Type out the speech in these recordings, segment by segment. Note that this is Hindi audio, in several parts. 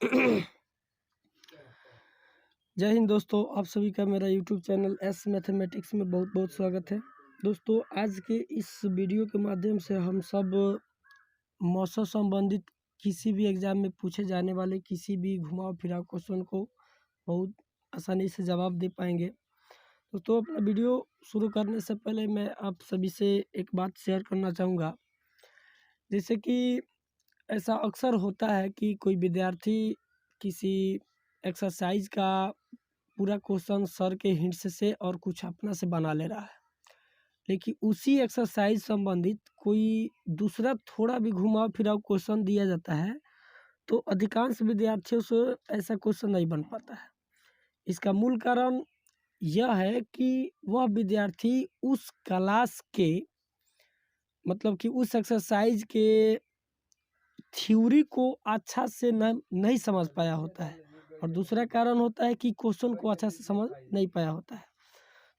जय हिंद दोस्तों, आप सभी का मेरा यूट्यूब चैनल एस मैथमेटिक्स में बहुत बहुत स्वागत है। दोस्तों, आज के इस वीडियो के माध्यम से हम सब मौसम संबंधित किसी भी एग्ज़ाम में पूछे जाने वाले किसी भी घुमाव फिराव क्वेश्चन को बहुत आसानी से जवाब दे पाएंगे। दोस्तों, अपना वीडियो शुरू करने से पहले मैं आप सभी से एक बात शेयर करना चाहूँगा। जैसे कि ऐसा अक्सर होता है कि कोई विद्यार्थी किसी एक्सरसाइज का पूरा क्वेश्चन सर के हिंट्स से और कुछ अपना से बना ले रहा है, लेकिन उसी एक्सरसाइज संबंधित कोई दूसरा थोड़ा भी घुमाव फिराव क्वेश्चन दिया जाता है तो अधिकांश विद्यार्थियों से ऐसा क्वेश्चन नहीं बन पाता है। इसका मूल कारण यह है कि वह विद्यार्थी उस क्लास के मतलब कि उस एक्सरसाइज के थ्योरी को अच्छा से नहीं समझ पाया होता है, और दूसरा कारण होता है कि क्वेश्चन को अच्छा से समझ नहीं पाया होता है।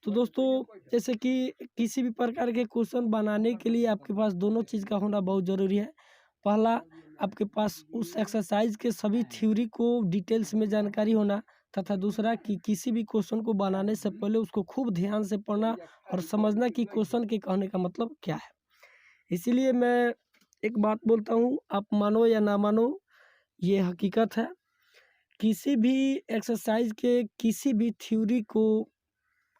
तो दोस्तों, जैसे कि किसी भी प्रकार के क्वेश्चन बनाने के लिए आपके पास दोनों चीज़ का होना बहुत ज़रूरी है। पहला, आपके पास उस एक्सरसाइज के सभी थ्योरी को डिटेल्स में जानकारी होना, तथा दूसरा कि किसी भी क्वेश्चन को बनाने से पहले उसको खूब ध्यान से पढ़ना और समझना कि क्वेश्चन के कहने का मतलब क्या है। इसीलिए मैं एक बात बोलता हूँ, आप मानो या ना मानो, ये हकीकत है। किसी भी एक्सरसाइज के किसी भी थ्योरी को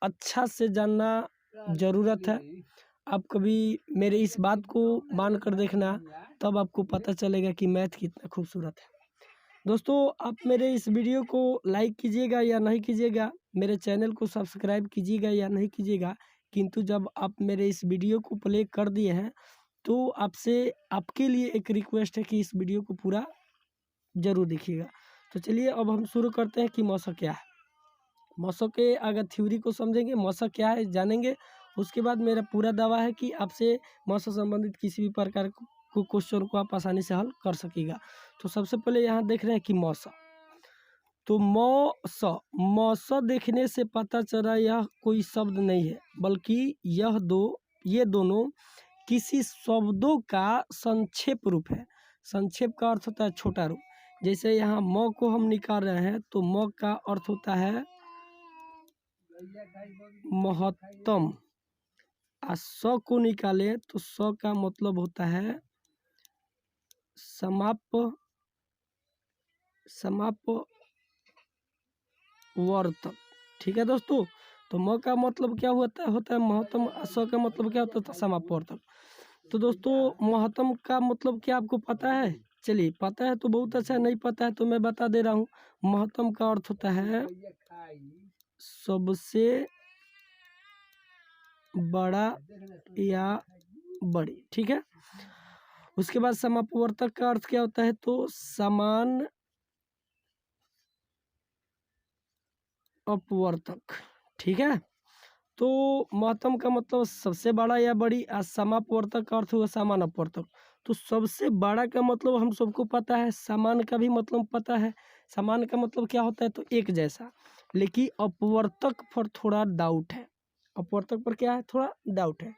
अच्छा से जानना ज़रूरत है। आप कभी मेरे इस बात को मान कर देखना, तब आपको पता चलेगा कि मैथ कितना खूबसूरत है। दोस्तों, आप मेरे इस वीडियो को लाइक कीजिएगा या नहीं कीजिएगा, मेरे चैनल को सब्सक्राइब कीजिएगा या नहीं कीजिएगा, किंतु जब आप मेरे इस वीडियो को प्ले कर दिए हैं तो आपके लिए एक रिक्वेस्ट है कि इस वीडियो को पूरा ज़रूर देखिएगा। तो चलिए अब हम शुरू करते हैं कि मौसम क्या है। मौसम के अगर थ्योरी को समझेंगे, मौसम क्या है जानेंगे, उसके बाद मेरा पूरा दावा है कि आपसे मौसम संबंधित किसी भी प्रकार को क्वेश्चन को आप आसानी से हल कर सकेगा। तो सबसे पहले यहाँ देख रहे हैं कि मौसम, तो मौसम देखने से पता चला यह कोई शब्द नहीं है, बल्कि ये दोनों किसी शब्दों का संक्षेप रूप है। संक्षेप का अर्थ होता है छोटा रूप। जैसे यहाँ म को हम निकाल रहे हैं तो म का अर्थ होता है महत्तम, और स को निकाले तो स का मतलब होता है समापवर्तक। ठीक है दोस्तों, तो म का मतलब क्या होता है महत्तम, स का मतलब क्या होता है समापवर्तक। तो दोस्तों, महत्तम का मतलब क्या आपको पता है? चलिए, पता है तो बहुत अच्छा, नहीं पता है तो मैं बता दे रहा हूँ। महत्तम का अर्थ होता है सबसे बड़ा या बड़ी। ठीक है, उसके बाद समापवर्तक का अर्थ क्या होता है? तो समान अपवर्तक। ठीक है, तो महत्तम का मतलब सबसे बड़ा या बड़ी, और समापवर्तक का अर्थ हुआ समान अपवर्तक। तो सबसे बड़ा का मतलब हम सबको पता है, समान का भी मतलब पता है। समान का मतलब क्या होता है? तो एक जैसा। लेकिन अपवर्तक पर थोड़ा डाउट है। अपवर्तक पर क्या है? थोड़ा डाउट है।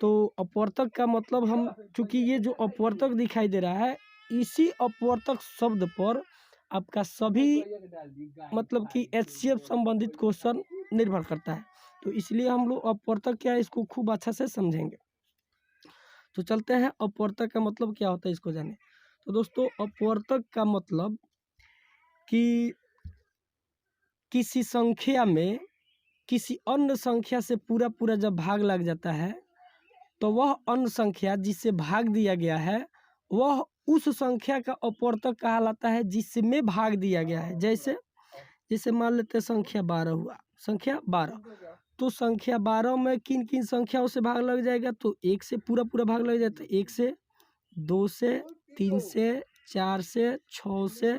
तो अपवर्तक का मतलब हम, चूंकि ये जो अपवर्तक दिखाई दे रहा है, इसी अपवर्तक शब्द पर आपका सभी मतलब कि HCF संबंधित क्वेश्चन निर्भर करता है। तो इसलिए हम लोग अपवर्तक क्या है इसको खूब अच्छा से समझेंगे। तो चलते हैं अपवर्तक का मतलब क्या होता है इसको जाने। तो दोस्तों, अपवर्तक का मतलब कि किसी संख्या में किसी अन्य संख्या से पूरा पूरा जब भाग लग जाता है, तो वह अन्य संख्या जिसे भाग दिया गया है वह उस संख्या का अपवर्तक कहलाता है जिसमें भाग दिया गया है। जैसे मान लेते हैं संख्या 12 हुआ, संख्या 12। तो संख्या 12 में किन किन संख्याओं से भाग लग जाएगा? तो 1 से पूरा पूरा भाग लग जाता है, 1 से, 2 से, 3 से, 4 से, 6 से,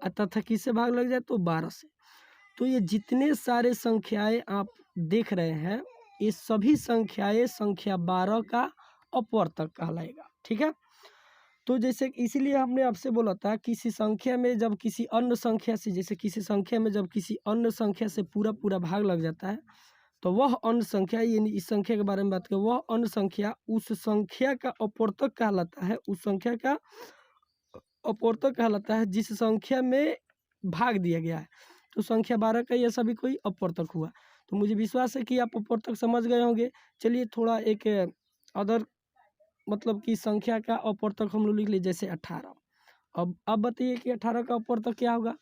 तथा किससे भाग लग जाए? तो 12 से। तो ये जितने सारे संख्याएं आप देख रहे हैं, ये सभी संख्याएं संख्या 12 का अपवर्तक कहलाएगा। ठीक है, तो जैसे इसीलिए हमने आपसे बोला था किसी संख्या में जब किसी अन्य संख्या से, जैसे किसी संख्या में जब किसी अन्य संख्या से पूरा पूरा भाग लग जाता है, तो वह अन्य संख्या, यानी इस संख्या के बारे में बात करें, वह अन्य संख्या उस संख्या का अपवर्तक कहलाता है, उस संख्या का अपवर्तक कहलाता है जिस संख्या में भाग दिया गया है। तो संख्या 12 का यह सभी कोई अपवर्तक हुआ। तो मुझे विश्वास है कि आप अपवर्तक समझ गए होंगे। चलिए थोड़ा एक अदर मतलब कि संख्या का अपवर्तक हम लोग लिख लीजिए, जैसे 18। अब बताइए कि 18 का अपवर्तक क्या होगा।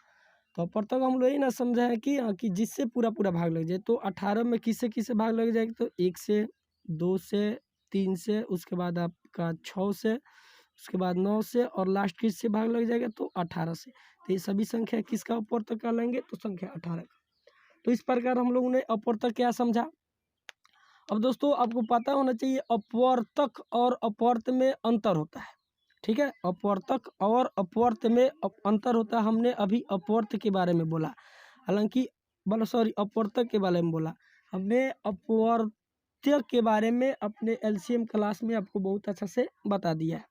तो अपवर्तक हम लोग ये ना समझे हैं कि जिससे पूरा पूरा भाग लग जाए। तो 18 में किससे किससे भाग लग जाएगा, तो 1 से, 2 से, 3 से, उसके बाद आपका 6 से, उसके बाद 9 से, और लास्ट किससे भाग लग जाएगा, तो 18 से। तो ये सभी संख्या किसका अपवर्तक का लेंगे, तो संख्या 18 का। तो इस प्रकार हम लोगों ने अपवर्तक क्या समझा। अब दोस्तों आपको पता होना चाहिए अपवर्तक और अपवर्त में अंतर होता है। ठीक है, अपवर्तक और अपवर्त में अंतर होता है। हमने अभी अपवर्त के बारे में बोला, हालांकि सॉरी अपवर्तक के बारे में बोला। हमने अपवर्त्य के बारे में अपने एलसीएम क्लास में आपको बहुत अच्छा से बता दिया है।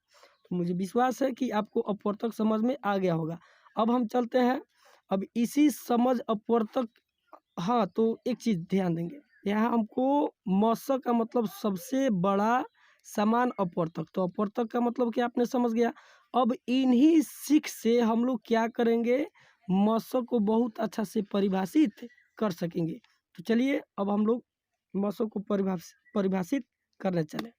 तो मुझे विश्वास है कि आपको अपवर्तक समझ में आ गया होगा। अब हम चलते हैं, अब इसी समझ अपवर्तक, हाँ तो एक चीज़ ध्यान देंगे, यहाँ हमको मौसक का मतलब सबसे बड़ा समान अपवर्तक। तो अपवर्तक का मतलब क्या आपने समझ गया। अब इन्हीं सीख से हम लोग क्या करेंगे, मौसक को बहुत अच्छा से परिभाषित कर सकेंगे। तो चलिए अब हम लोग मौसक को परिभाषित करने चले।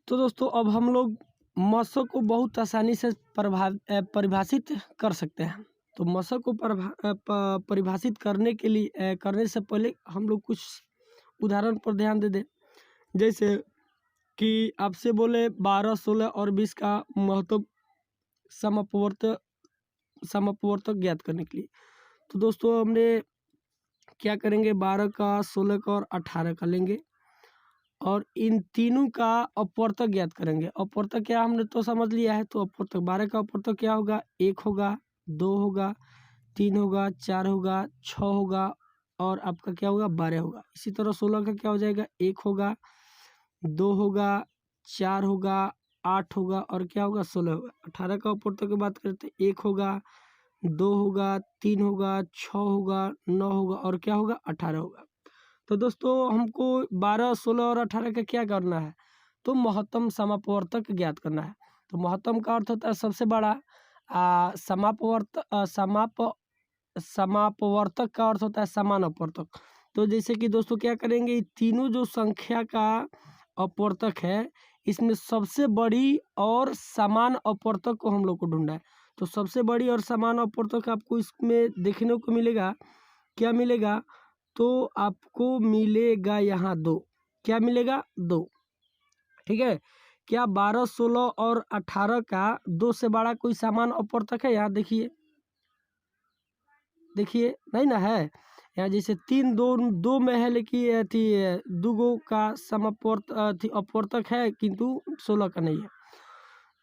तो दोस्तों अब हम लोग मौसक को बहुत आसानी से परिभाषित कर सकते हैं। तो मौसक को परिभाषित करने के लिए करने से पहले हम लोग कुछ उदाहरण पर ध्यान दे दें। जैसे कि आपसे बोले 12, 16 और 20 का महत्व समअपवर्तक ज्ञात करने के लिए। तो दोस्तों हमने क्या करेंगे, 12 का, 16 का और 18 का लेंगे और इन तीनों का अपवर्तक ज्ञात करेंगे। अपवर्तक क्या हमने तो समझ लिया है। तो अपवर्तक 12 का अपवर्तक क्या होगा, 1 होगा, 2 होगा, 3 होगा, 4 होगा, 6 होगा और आपका क्या होगा, 12 होगा। इसी तरह 16 का क्या हो जाएगा, 1 होगा, 2 होगा, 4 होगा, 8 होगा और क्या होगा, 16 होगा। 18 का अपवर्तक की बात करते हैं, 1 होगा, 2 होगा, 3 होगा, 6 होगा, 9 होगा और क्या होगा, 18 होगा। तो दोस्तों हमको 12, 16 और 18 का क्या करना है, तो महत्तम समअपवर्तक ज्ञात करना है। तो महत्तम का अर्थ होता है सबसे बड़ा, समापवर्तक का अर्थ होता है समान अपवर्तक। तो जैसे कि दोस्तों क्या करेंगे, तीनों जो संख्या का अपवर्तक है इसमें सबसे बड़ी और समान अपवर्तक को हम लोग को ढूंढना है। तो सबसे बड़ी और समान अपवर्तक आपको इसमें देखने को मिलेगा, क्या मिलेगा, तो आपको मिलेगा यहाँ 2। क्या मिलेगा, 2। ठीक है, क्या 12, 16 और 18 का 2 से बड़ा कोई समान अपवर्तक है, यहाँ देखिए, देखिए नहीं ना है। यहाँ जैसे 3, 2 में है, लेकिन थी 2 का अपवर्तक है किंतु 16 का नहीं है।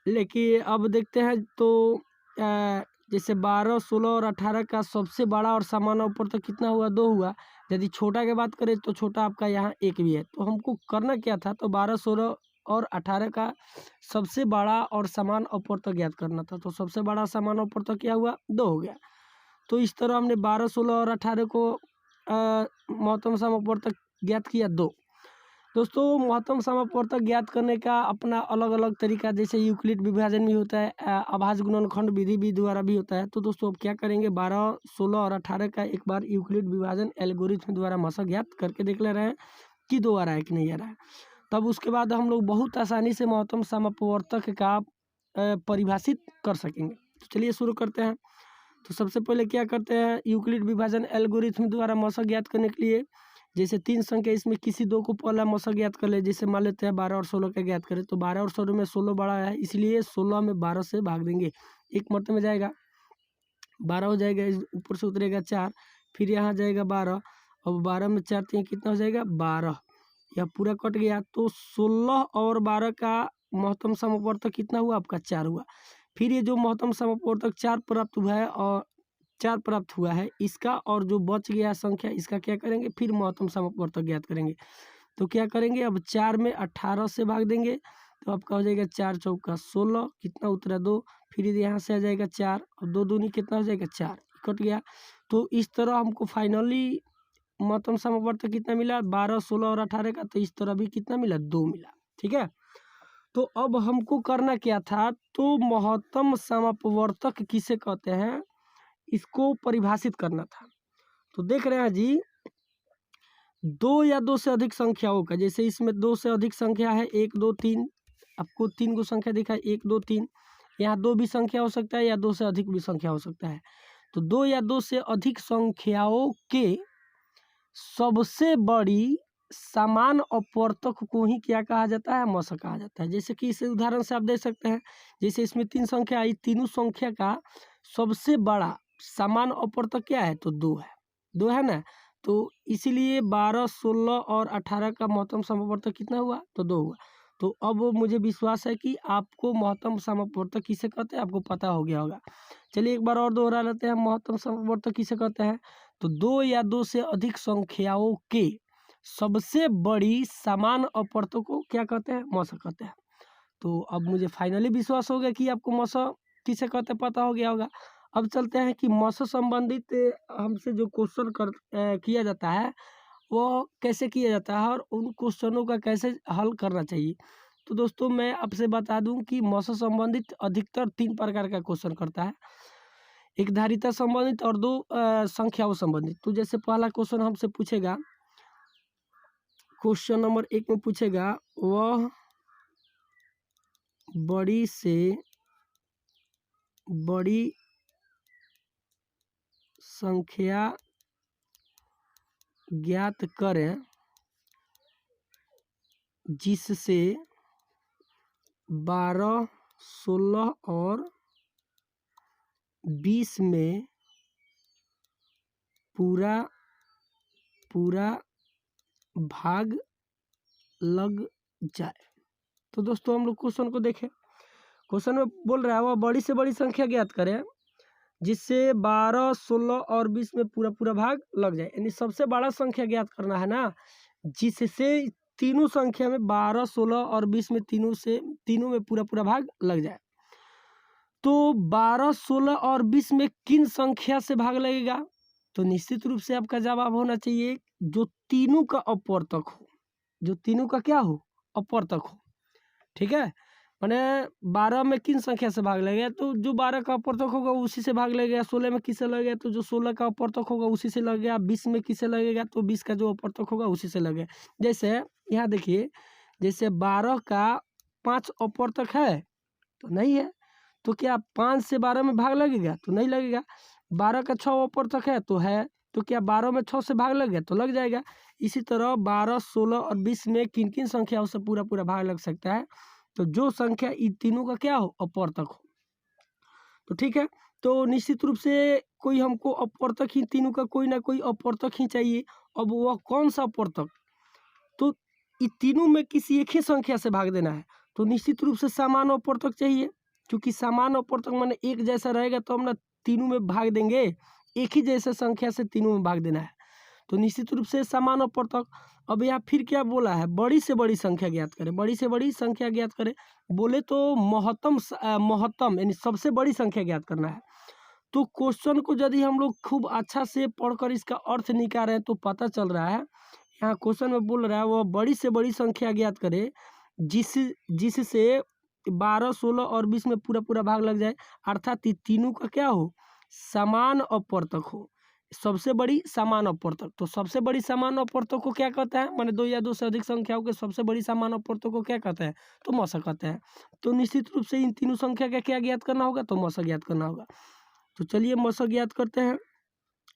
लेकिन अब देखते हैं तो जैसे 12, 16 और 18 का सबसे बड़ा और समान अपवर्तक कितना हुआ, 2 हुआ। यदि छोटा की बात करें तो छोटा आपका यहाँ 1 भी है। तो हमको करना क्या था, तो 12, 16 और 18 का सबसे बड़ा और समान अपवर्तक ज्ञात करना था। तो सबसे बड़ा समान अपवर्तक क्या हुआ, 2 हो गया। तो इस तरह हमने 12, 16 और 18 को महत्तम समअपवर्तक ज्ञात किया 2। दोस्तों महत्तम समअपवर्तक ज्ञात करने का अपना अलग अलग तरीका, जैसे यूक्लिड विभाजन भी होता है, अभाज्य गुणनखंड विधि भी द्वारा भी होता है। तो दोस्तों अब क्या करेंगे, 12, 16 और 18 का एक बार यूक्लिड विभाजन एल्गोरिथम द्वारा मौसक ज्ञात करके देख ले रहे हैं कि 2 आ रहा है कि नहीं आ रहा है। तब उसके बाद हम लोग बहुत आसानी से महत्तम समअपवर्तक का परिभाषित कर सकेंगे। तो चलिए शुरू करते हैं। तो सबसे पहले क्या करते हैं, यूक्लिड विभाजन एल्गोरिथम द्वारा मौसक ज्ञात करने के लिए, जैसे 3 संख्या इसमें किसी 2 को पहला मौसक ज्ञात कर ले। जैसे मान लेते हैं 12 और 16 का ज्ञात करें, तो 12 और 16 में 16 बड़ा है, इसलिए 16 में 12 से भाग देंगे, एक मरते में जाएगा, 12 हो जाएगा, ऊपर से उतरेगा 4, फिर यहाँ जाएगा 12, अब 12 में 4 3 कितना हो जाएगा, 12, यह पूरा कट गया। तो 16 और 12 का महत्तम समअपवर्तक कितना हुआ, आपका 4 हुआ। फिर ये जो महत्तम समअपवर्तक 4 प्राप्त हुआ है और 4 प्राप्त हुआ है इसका, और जो बच गया संख्या इसका क्या करेंगे, फिर महत्तम समअपवर्तक ज्ञात करेंगे। तो क्या करेंगे, अब 4 में 18 से भाग देंगे, तो आपका हो जाएगा 4 चौका 16, कितना उतरा 2, फिर यहाँ से आ जाएगा 4 और 2 दूनी कितना हो जाएगा 4, कट गया। तो इस तरह हमको फाइनली महत्तम समअपवर्तक कितना मिला, 12, 16 और 18 का। तो इस तरह भी कितना मिला, 2 मिला। ठीक है। तो अब हमको करना क्या था, तो महत्तम समापवर्तक किसे कहते हैं इसको परिभाषित करना था। तो देख रहे हैं जी, दो या दो से अधिक संख्याओं का, जैसे इसमें दो से अधिक संख्या है 1 2 3, आपको 3 गो संख्या दिखा है 1 2 3, यहाँ दो भी संख्या हो सकता है या दो से अधिक भी संख्या हो सकता है। तो दो या दो से अधिक संख्याओं के सबसे बड़ी समान अपवर्तक को ही क्या कहा जाता है, मस कहा जाता है। जैसे कि इस उदाहरण से आप देख सकते हैं, जैसे इसमें 3 संख्या आई, तीनों संख्या का सबसे बड़ा समान अपवर्तक क्या है, तो 2 है, 2 है ना। तो इसीलिए 12 16 और 18 का महत्तम समवर्तक कितना हुआ, तो 2 हुआ। तो अब मुझे विश्वास है कि आपको महत्तम समवर्तक किसे कहते हैं आपको पता हो गया होगा। चलिए एक बार और दोहरा लेते हैं, महत्तम समवर्तक किसे कहते हैं, तो दो या दो से अधिक संख्याओं के सबसे बड़ी समान अपवर्तक को क्या कहते हैं, मस कहते हैं। तो अब मुझे फाइनली विश्वास हो गया कि आपको मस किसे कहते हैं पता हो गया होगा। अब चलते हैं कि मस संबंधित हमसे जो क्वेश्चन किया जाता है वो कैसे किया जाता है और उन क्वेश्चनों का कैसे हल करना चाहिए। तो दोस्तों मैं आपसे बता दूं कि मस संबंधित अधिकतर 3 प्रकार का क्वेश्चन करता है, एक धारिता संबंधित और 2 संख्याओं संबंधित। तो जैसे पहला क्वेश्चन हमसे पूछेगा, क्वेश्चन नंबर 1 में पूछेगा, वह बड़ी से बड़ी संख्या ज्ञात करें जिससे 12 16 और 20 में पूरा भाग लग जाए। तो दोस्तों हम लोग क्वेश्चन को देखें, क्वेश्चन में बोल रहा है वह बड़ी से बड़ी संख्या ज्ञात करें जिससे 12 16 और 20 में पूरा भाग लग जाए। यानी सबसे बड़ा संख्या ज्ञात करना है ना, जिससे तीनों संख्या में 12 16 और 20 में तीनों में पूरा भाग लग जाए। तो 12 16 और 20 में किन संख्या से भाग लगेगा, तो निश्चित रूप से आपका जवाब होना चाहिए जो तीनों का अपवर्तक हो, जो तीनों का क्या हो, अपवर्तक हो। ठीक है, मैंने 12 में किन संख्या से भाग लगेगा, तो जो 12 का अपवर्तक होगा उसी से भाग लगेगा। 16 में किससे लगेगा, तो जो 16 का अपवर्तक होगा उसी से लगेगा। 20 में किससे लगेगा, तो 20 का जो अपवर्तक होगा उसी से लगेगा। जैसे यहाँ देखिए, जैसे 12 का 5 अपवर्तक है तो नहीं है, तो क्या 5 से 12 में भाग लगेगा, तो नहीं लगेगा। 12 का 6 अपवर्तक है तो है, तो क्या 12 में 6 से भाग लगेगा, तो लग जाएगा। इसी तरह 12 16 और 20 में किन किन संख्याओं से पूरा भाग लग सकता है, तो जो संख्या इन तीनों का क्या हो, अपवर्तक हो। तो ठीक है, तो निश्चित रूप से कोई हमको अपवर्तक ही, तीनों का कोई ना कोई अपवर्तक ही चाहिए। अब वह कौन सा अपवर्तक, तो इन तीनों में किसी एक ही संख्या से भाग देना है, तो निश्चित रूप से समान अपवर्तक चाहिए। क्योंकि समान अपवर्तक माने एक जैसा रहेगा तो हम ना तीनों में भाग देंगे, एक ही जैसे संख्या से तीनों में भाग देना है, तो निश्चित रूप से समान अपवर्तक। अब यहाँ फिर क्या बोला है, बड़ी से बड़ी संख्या ज्ञात करें, बड़ी से बड़ी संख्या ज्ञात करें बोले तो महत्तम यानी सबसे बड़ी संख्या ज्ञात करना है। तो क्वेश्चन को यदि हम लोग खूब अच्छा से पढ़कर इसका अर्थ निकाल रहे हैं तो पता चल रहा है, यहाँ क्वेश्चन में बोल रहा है वह बड़ी से बड़ी संख्या ज्ञात करे जिससे 12 16 और 20 में पूरा भाग लग जाए, अर्थात तीनों का क्या हो, समान अपवर्तक हो, सबसे बड़ी समान अपवर्तक। तो सबसे बड़ी समान अपवर्तक को क्या कहता है, माने दो या दो से अधिक संख्याओं के सबसे बड़ी समान अपवर्तक को क्या कहते हैं, तो मस कहते हैं। तो निश्चित रूप से इन तीनों संख्या का क्या ज्ञात करना होगा, तो मस ज्ञात करना होगा। तो चलिए मस ज्ञात करते हैं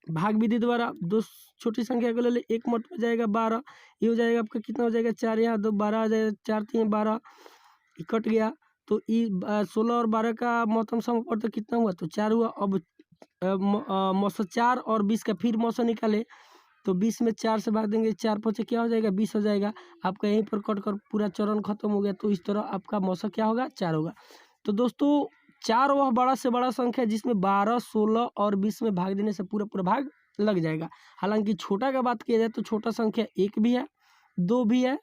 भाग विधि द्वारा। दो छोटी संख्या को ले ले, 1 मत हो जाएगा 12, ये हो जाएगा आपका कितना हो जाएगा 4, यहाँ 2 12 आ जाएगा, 4 3 12 कट गया। तो 16 और 12 का महत्तम समवर्तक कितना हुआ, तो 4 हुआ। अब मस 4 और 20 का फिर मस निकाले, तो 20 में 4 से भाग देंगे, 4 5 क्या हो जाएगा 20 हो जाएगा। आपका यहीं पर कट कर पूरा चरण खत्म हो गया। तो इस तरह आपका मस क्या होगा, 4 होगा। तो दोस्तों 4 वह बड़ा से बड़ा संख्या जिसमें 12 16 और 20 में भाग देने से पूरा भाग लग जाएगा। हालांकि छोटा का बात किया जाए तो छोटा संख्या 1 भी है, 2 भी है,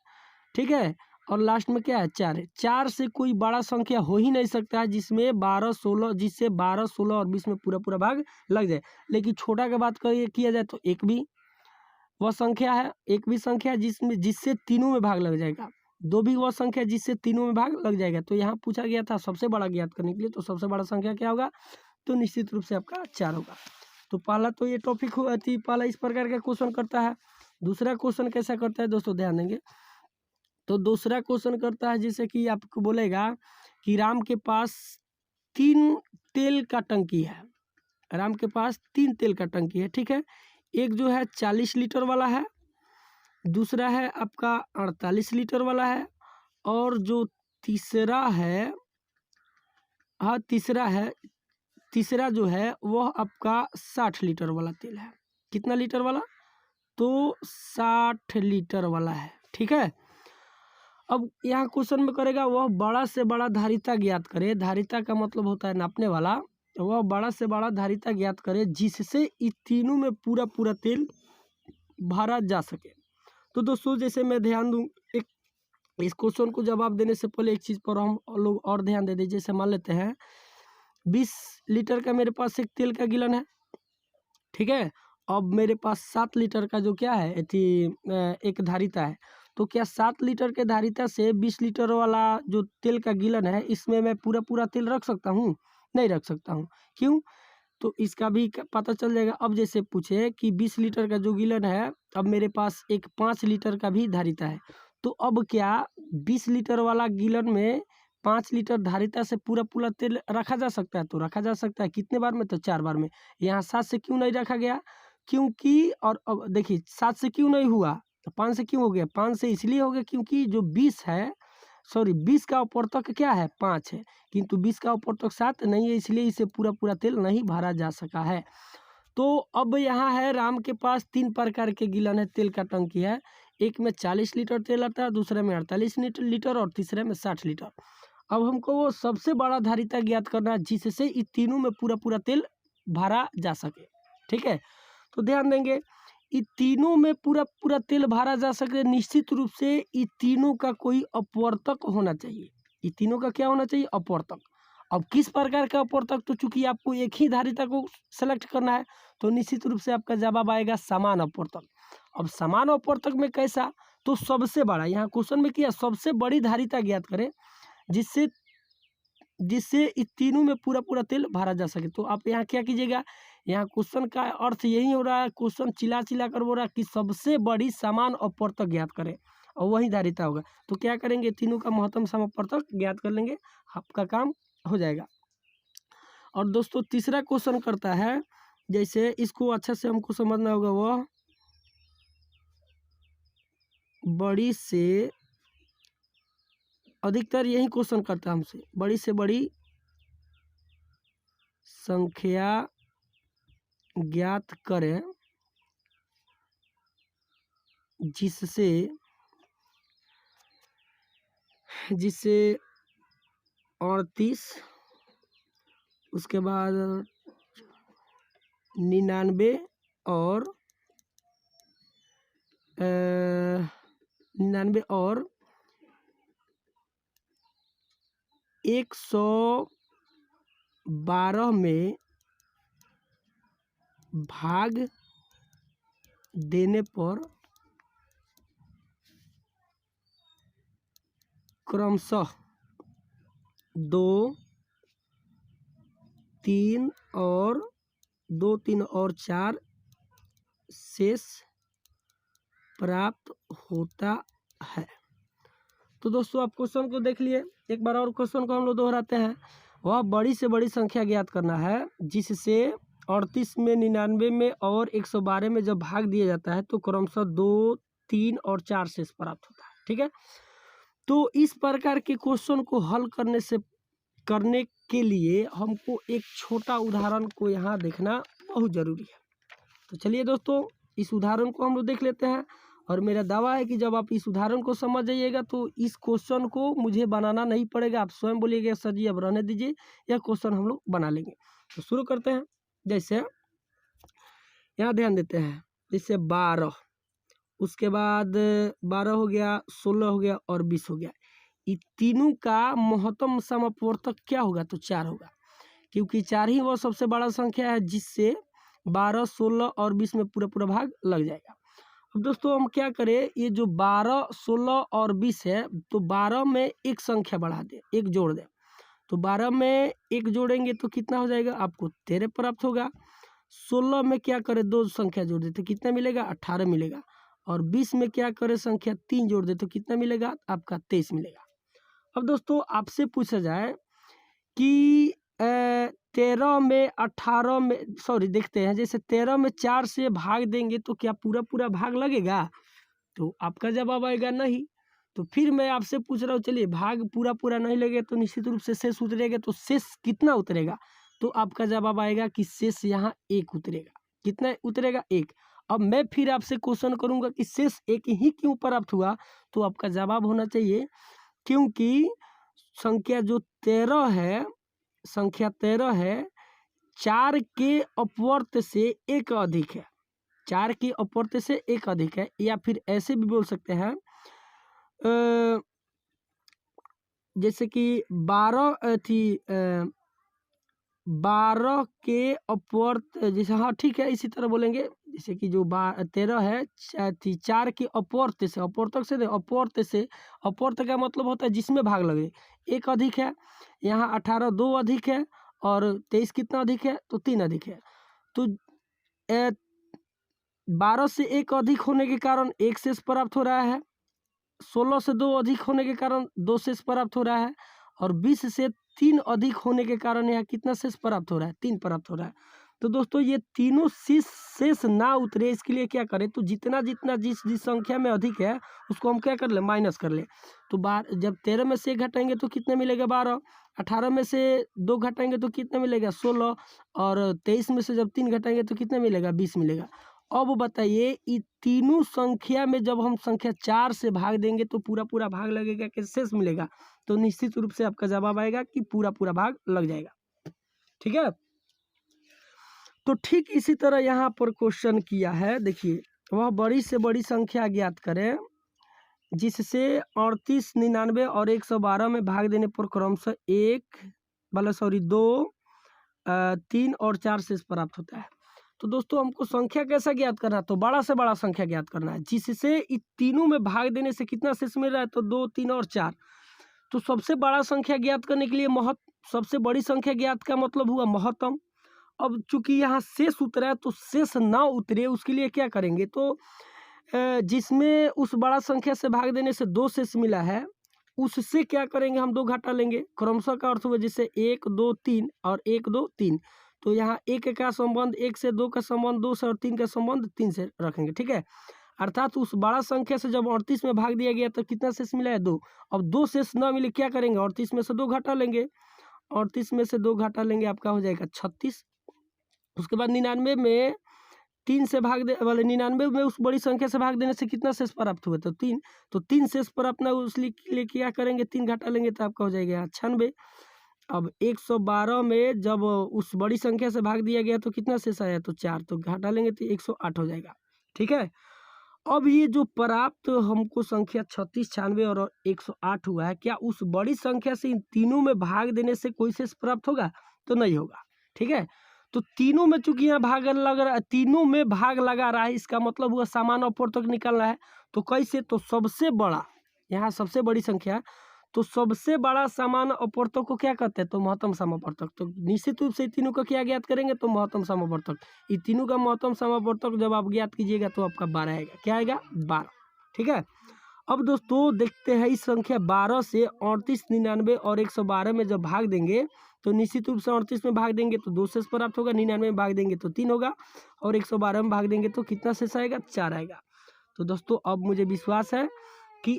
ठीक है, और लास्ट में क्या है 4 है। 4 से कोई बड़ा संख्या हो ही नहीं सकता है जिससे 12 16 और 20 में पूरा भाग लग जाए। लेकिन छोटा का बात किया जाए तो 1 भी वह संख्या है, 1 भी संख्या है जिससे तीनों में भाग लग जाएगा। 2 भी वह संख्या जिससे तीनों में भाग लग जाएगा। तो यहाँ पूछा गया था सबसे बड़ा ज्ञात करने के लिए, तो सबसे बड़ा संख्या क्या होगा, तो निश्चित रूप से आपका 4 होगा। तो पहला तो ये टॉपिक हुआ थी, पहला इस प्रकार का क्वेश्चन करता है। दूसरा क्वेश्चन कैसा करता है दोस्तों, ध्यान देंगे। तो दूसरा क्वेश्चन करता है जैसे कि आपको बोलेगा कि राम के पास 3 तेल का टंकी है। राम के पास 3 तेल का टंकी है, ठीक है। एक जो है 40 लीटर वाला है, दूसरा है आपका 48 लीटर वाला है, और जो तीसरा है, हाँ तीसरा जो है वह आपका 60 लीटर वाला तेल है। कितना लीटर वाला, तो 60 लीटर वाला है, ठीक है। अब यहाँ क्वेश्चन में करेगा वह बड़ा से बड़ा धारिता ज्ञात करे। धारिता का मतलब होता है नापने वाला। वह बड़ा से बड़ा धारिता ज्ञात करे जिससे इस तीनों में पूरा पूरा तेल भरा जा सके। तो दोस्तों जैसे मैं ध्यान दूँ, एक इस क्वेश्चन को जवाब देने से पहले एक चीज़ पर हम लोग और ध्यान दे दें। जैसे मान लेते हैं 20 लीटर का मेरे पास एक तेल का गिलन है, ठीक है। अब मेरे पास 7 लीटर का जो क्या है एक धारिता है। तो क्या 7 लीटर के धारिता से 20 लीटर वाला जो तेल का गिलन है, इसमें मैं पूरा पूरा तेल रख सकता हूँ? नहीं रख सकता हूँ। क्यों? तो इसका भी पता चल जाएगा। अब जैसे पूछे कि 20 लीटर का जो गिलन है, अब मेरे पास एक 5 लीटर का भी धारिता है। तो अब क्या 20 लीटर वाला गिलन में 5 लीटर धारिता से पूरा पूरा तेल रखा जा सकता है? तो रखा जा सकता है। कितने बार में? तो 4 बार में। यहाँ 7 से क्यों नहीं रखा गया? क्योंकि, और अब देखिए 7 से क्यों नहीं हुआ, तो 5 से क्यों हो गया? 5 से इसलिए हो गया क्योंकि जो 20 है, सॉरी 20 का अपर्तक क्या है? 5 है, किंतु 20 का अपर्तक 7 नहीं है, इसलिए इसे पूरा पूरा तेल नहीं भरा जा सका है। तो अब यहाँ है राम के पास 3 प्रकार के गिलन है, तेल का टंकी है। एक में 40 लीटर तेल आता है, दूसरे में 48 लीटर और तीसरे में 60 लीटर। अब हमको वो सबसे बड़ा धारिता ज्ञात करना है जिससे इन तीनों में पूरा पूरा तेल भरा जा सके, ठीक है। तो ध्यान देंगे, इन तीनों में पूरा पूरा तेल भरा जा सके, निश्चित रूप से इन तीनों का कोई अपवर्तक होना चाहिए। इन तीनों का क्या होना चाहिए? अपवर्तक। अब किस प्रकार का अपवर्तक, तो चूंकि आपको एक ही धारिता को सेलेक्ट करना है, तो निश्चित रूप से आपका जवाब आएगा समान अपवर्तक। अब समान अपवर्तक में कैसा, तो सबसे बड़ा, यहाँ क्वेश्चन में किया सबसे बड़ी धारिता ज्ञात करें जिससे इस तीनों में पूरा पूरा तेल भरा जा सके। तो आप यहाँ क्या कीजिएगा, यहाँ क्वेश्चन का अर्थ यही हो रहा है, क्वेश्चन चिल्ला चिल्ला कर बोल रहा है कि सबसे बड़ी समान अपवर्तक ज्ञात करें और वही धारिता होगा। तो क्या करेंगे, तीनों का महत्तम सम अपवर्तक ज्ञात कर लेंगे, आपका काम हो जाएगा। और दोस्तों तीसरा क्वेश्चन करता है, जैसे इसको अच्छा से हमको समझना होगा, वह बड़ी से, अधिकतर यही क्वेश्चन करता है हमसे, बड़ी से बड़ी संख्या ज्ञात करें जिससे 38, उसके बाद 99 और 112 में भाग देने पर क्रमशः 2, 3 और 4 शेष प्राप्त होता है। तो दोस्तों आप क्वेश्चन को देख लिए, एक बार और क्वेश्चन को हम लोग दोहराते हैं। वह बड़ी से बड़ी संख्या ज्ञात करना है जिससे 38 में, 99 में और 112 में जब भाग दिया जाता है तो क्रमशः 2, 3 और 4 शेष प्राप्त होता है, ठीक है। तो इस प्रकार के क्वेश्चन को हल करने के लिए हमको एक छोटा उदाहरण को यहाँ देखना बहुत ज़रूरी है। तो चलिए दोस्तों इस उदाहरण को हम लोग देख लेते हैं, और मेरा दावा है कि जब आप इस उदाहरण को समझ जाइएगा तो इस क्वेश्चन को मुझे बनाना नहीं पड़ेगा, आप स्वयं बोलिएगा सर जी अब रहने दीजिए, यह क्वेश्चन हम लोग बना लेंगे। तो शुरू करते हैं। जैसे यहाँ ध्यान देते हैं, जैसे 12, उसके बाद 12 हो गया, 16 हो गया और 20 हो गया। इन तीनों का महत्तम सम अपवर्तक क्या होगा, तो 4 होगा, क्योंकि 4 ही वो सबसे बड़ा संख्या है जिससे 12, 16 और 20 में पूरा पूरा भाग लग जाएगा। अब दोस्तों हम क्या करें, ये जो 12, 16 और 20 है, तो 12 में एक संख्या बढ़ा दें, एक जोड़ दें। तो 12 में एक जोड़ेंगे तो कितना हो जाएगा, आपको 13 प्राप्त होगा। 16 में क्या करें, 2 संख्या जोड़ दे तो कितना मिलेगा, 18 मिलेगा। और 20 में क्या करें, संख्या 3 जोड़ दे तो कितना मिलेगा, आपका 23 मिलेगा। अब दोस्तों आपसे पूछा जाए कि 13 में 18 में, सॉरी देखते हैं, जैसे 13 में 4 से भाग देंगे तो क्या पूरा पूरा भाग लगेगा, तो आपका जवाब आएगा नहीं। तो फिर मैं आपसे पूछ रहा हूँ, चलिए भाग पूरा पूरा नहीं लगेगा तो निश्चित रूप से शेष उतरेगा, तो शेष कितना उतरेगा, तो आपका जवाब आएगा कि शेष यहाँ 1 उतरेगा। कितना उतरेगा, 1। अब मैं फिर आपसे क्वेश्चन करूँगा कि शेष 1 ही क्यों प्राप्त हुआ, तो आपका जवाब होना चाहिए क्योंकि संख्या जो 13 है, संख्या 13 है, 4 के अपवर्त से 1 अधिक है, 4 के अपवर्त से 1 अधिक है। या फिर ऐसे भी बोल सकते हैं, जैसे कि 12 थी, 12 के अपवर्त, जैसे, हाँ ठीक है, इसी तरह बोलेंगे, जैसे कि जो 13 है, 4 के अपवर्त से, अपवर्तक से, अपवर्त से, अपवर्त का मतलब होता है जिसमें भाग लगे, 1 अधिक है। यहाँ 18 2 अधिक है, और 23 कितना अधिक है, तो 3 अधिक है। तो 12 से 1 अधिक होने के कारण 1 शेष प्राप्त हो रहा है, 16 से 2 अधिक होने के कारण 2 शेष प्राप्त हो रहा है, और 20 से 3 अधिक होने के कारण यहाँ कितना शेष प्राप्त हो रहा है, 3 प्राप्त हो रहा है। तो दोस्तों ये तीनों शेष ना उतरे, इसके लिए क्या करें, तो जितना जितना जिस संख्या में अधिक है उसको हम क्या कर ले, माइनस कर ले। तो जब 13 में से 1 घटाएंगे तो कितना मिलेगा, 12। 18 में से 2 घटाएंगे तो कितना मिलेगा, 16। और 23 में से जब 3 घटाएंगे तो कितना मिलेगा, 20 मिलेगा। अब बताइए, ये तीनों संख्या में जब हम संख्या 4 से भाग देंगे तो पूरा पूरा भाग लगेगा कि शेष मिलेगा, तो निश्चित रूप से आपका जवाब आएगा कि पूरा पूरा भाग लग जाएगा। ठीक है, तो ठीक इसी तरह यहाँ पर क्वेश्चन किया है, देखिए, वह बड़ी से बड़ी संख्या ज्ञात करें जिससे 38, 99 और 112 में भाग देने पर क्रमशः 2, 3 और 4 शेष प्राप्त होता है। तो दोस्तों हमको संख्या कैसा ज्ञात करना है, तो बड़ा से बड़ा संख्या ज्ञात करना है जिससे इन तीनों में भाग देने से कितना शेष मिल रहा है, तो 2, 3 और 4। तो सबसे बड़ा संख्या ज्ञात करने के लिए सबसे बड़ी संख्या ज्ञात का मतलब हुआ महत्तम। अब चूंकि यहाँ शेष उतरा है तो शेष ना उतरे उसके लिए क्या करेंगे, तो जिसमें उस बड़ा संख्या से भाग देने से 2 शेष मिला है उससे क्या करेंगे, हम 2 घटा लेंगे। क्रमशः का अर्थ हुआ जैसे 1, 2, 3 और 1, 2, 3। तो यहाँ 1 का संबंध 1 से, 2 का संबंध 2 से, और 3 का संबंध 3 से रखेंगे। ठीक है, अर्थात उस बड़ा संख्या से जब 38 में भाग दिया गया तो कितना शेष मिला है, 2। अब 2 शेष न मिले क्या करेंगे, 38 में से 2 घटा लेंगे, 38 में से 2 घटा लेंगे, आपका हो जाएगा 36। उसके बाद 99 में 3 से भाग दे वाले 99 में उस बड़ी संख्या से भाग देने से कितना शेष प्राप्त हुआ, तो 3। तो 3 शेष प्राप्त ना उसके क्या करेंगे, 3 घटा लेंगे तो आपका हो जाएगा 96। अब 112 में जब उस बड़ी संख्या से भाग दिया गया तो कितना शेष आया, तो 4। तो घटा लेंगे तो 108 हो जाएगा। ठीक है, अब ये जो प्राप्त हमको संख्या 36, 96 और 108 हुआ है, क्या उस बड़ी संख्या से इन तीनों में भाग देने से कोई शेष प्राप्त होगा, तो नहीं होगा। ठीक है, तो तीनों में चूंकि यहाँ भाग लग रहा है, तीनों में भाग लगा रहा है, इसका मतलब हुआ समान अपवर्तक निकलना है। तो कैसे, तो सबसे बड़ा, यहाँ सबसे बड़ी संख्या, तो सबसे बड़ा समान अपवर्तक को क्या कहते हैं, तो महत्तम समवर्तक। तो निश्चित रूप से तीनों का क्या ज्ञात करेंगे, तो महत्तम समवर्तक। ये तीनों का महत्तम समवर्तक जब आप ज्ञात कीजिएगा तो आपका 12 आएगा। क्या आएगा, 12। ठीक है, अब दोस्तों देखते हैं इस संख्या 12 से 38, 99 और 112 में जब भाग देंगे तो निश्चित रूप से 38 में भाग देंगे तो 2 शेष प्राप्त होगा, 99 में भाग देंगे तो 3 होगा, और 112 में भाग देंगे तो कितना शेष आएगा, 4 आएगा। तो दोस्तों अब मुझे विश्वास है कि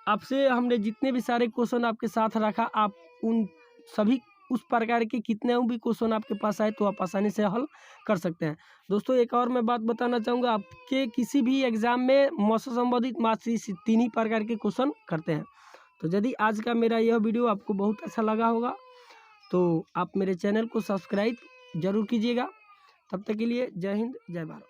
आपसे हमने जितने भी सारे क्वेश्चन आपके साथ रखा, आप उन सभी उस प्रकार के कितने भी क्वेश्चन आपके पास आए तो आप आसानी से हल कर सकते हैं। दोस्तों एक और मैं बात बताना चाहूँगा, आपके किसी भी एग्जाम में मौसम संबंधित मात्र 3 ही प्रकार के क्वेश्चन करते हैं। तो यदि आज का मेरा यह वीडियो आपको बहुत अच्छा लगा होगा तो आप मेरे चैनल को सब्सक्राइब जरूर कीजिएगा। तब तक के लिए जय हिंद, जय भारत।